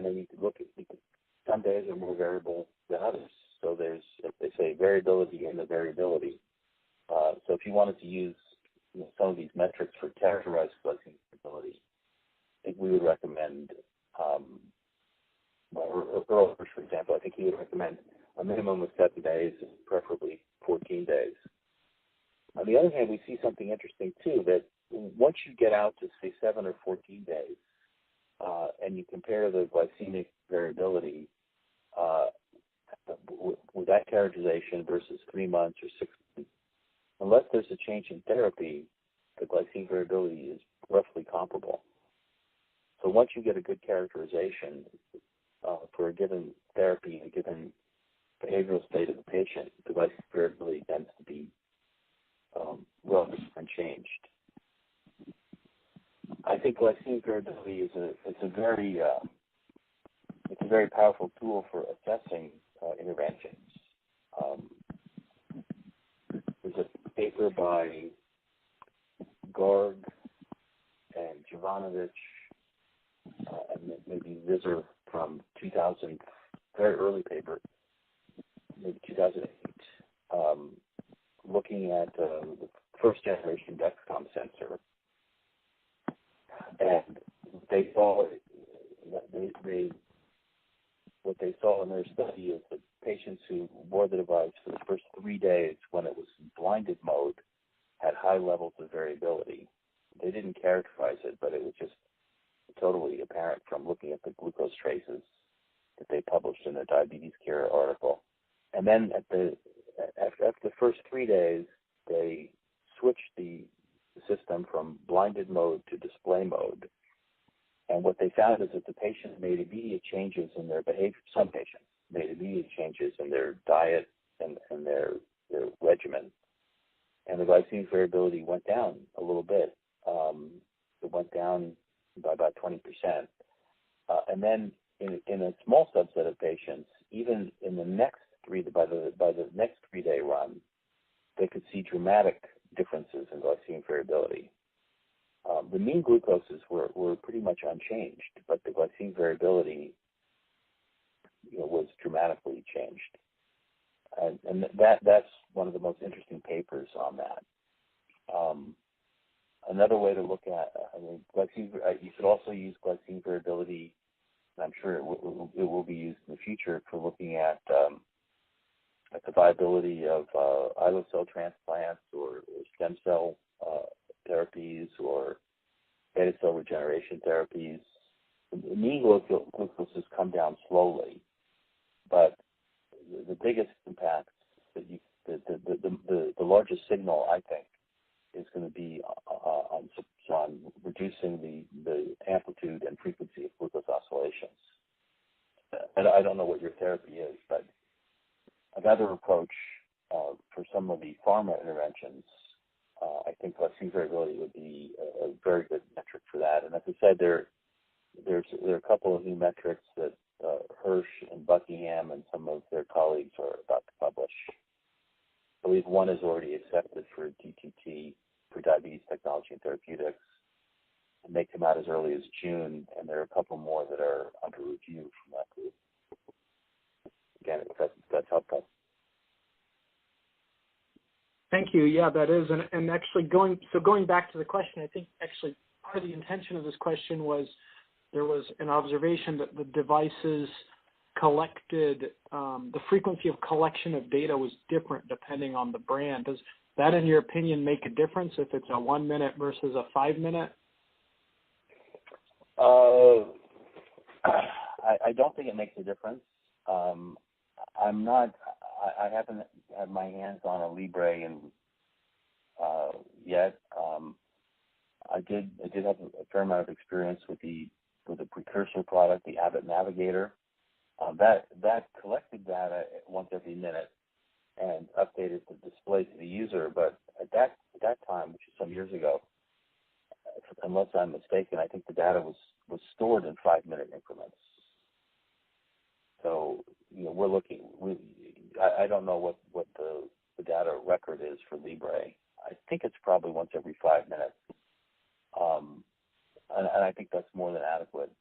and then you can look at some days are more variable than others. So there's, they say, variability in the variability. So if you wanted to use some of these metrics for characterized glycemic variability, I think we would recommend, Earl, for example, I think he would recommend a minimum of 7 days, preferably 14 days. On the other hand, we see something interesting too, that once you get out to say 7 or 14 days, and you compare the glycemic variability with that characterization versus 3 months or 6 months, unless there's a change in therapy, the glycemic variability is roughly comparable. So once you get a good characterization for a given therapy, a given behavioral state of the patient, the glycemic variability tends to be relatively unchanged. I think glycemic variability is a very powerful tool for assessing interventions. There's a paper by Garg and Jovanovic and maybe Visser from 2000, very early paper, maybe 2008, looking at the first generation Dexcom sensor. And they saw what they saw in their study is that patients who wore the device for the first 3 days when it was in blinded mode had high levels of variability. They didn't characterize it, but it was just totally apparent from looking at the glucose traces that they published in their Diabetes Care article. And then after the first 3 days, they switched the system from blinded mode to display mode. And what they found is that the patient made immediate changes in their behavior. Some patients made immediate changes in their diet and their regimen. And the glycemic variability went down a little bit. It went down by about 20%. And then in a small subset of patients, even in the next by the next 3-day run, they could see dramatic differences in glycemic variability. The mean glucoses were pretty much unchanged, but the glycemic variability was dramatically changed. And that's one of the most interesting papers on that. Another way to look at, you could also use glycemic variability, and I'm sure it will be used in the future for looking at the viability of islet cell transplants or stem cell therapies or beta cell regeneration therapies. The mean glucoses come down slowly, but the biggest impact the largest signal, I think, is going to be on reducing the amplitude and frequency of glucose oscillations. And I don't know what your therapy is, but another approach for some of the pharma interventions, I think glycemic variability would be a very good metric for that. And as I said, there are a couple of new metrics that Hirsch and Buckingham and some of their colleagues are about to publish. I believe one is already accepted for DTT, for Diabetes Technology and Therapeutics, and they come out as early as June, and there are a couple more that are under review from that group. Again, if that's helpful. Thank you. Yeah, that is. And actually going back to the question, I think actually part of the intention of this question was there was an observation that the devices collected, the frequency of collection of data was different depending on the brand. Does that, in your opinion, make a difference if it's a 1 minute versus a 5 minute? I don't think it makes a difference. I haven't had my hands on a Libre yet. I did have a fair amount of experience with the precursor product, the Abbott Navigator. That collected data once every minute and updated the display to the user. But at that time, which is some years ago, unless I'm mistaken, I think the data was stored in 5-minute increments. So we're looking. I don't know what the data record is for Libre. I think it's probably once every 5 minutes, and I think that's more than adequate.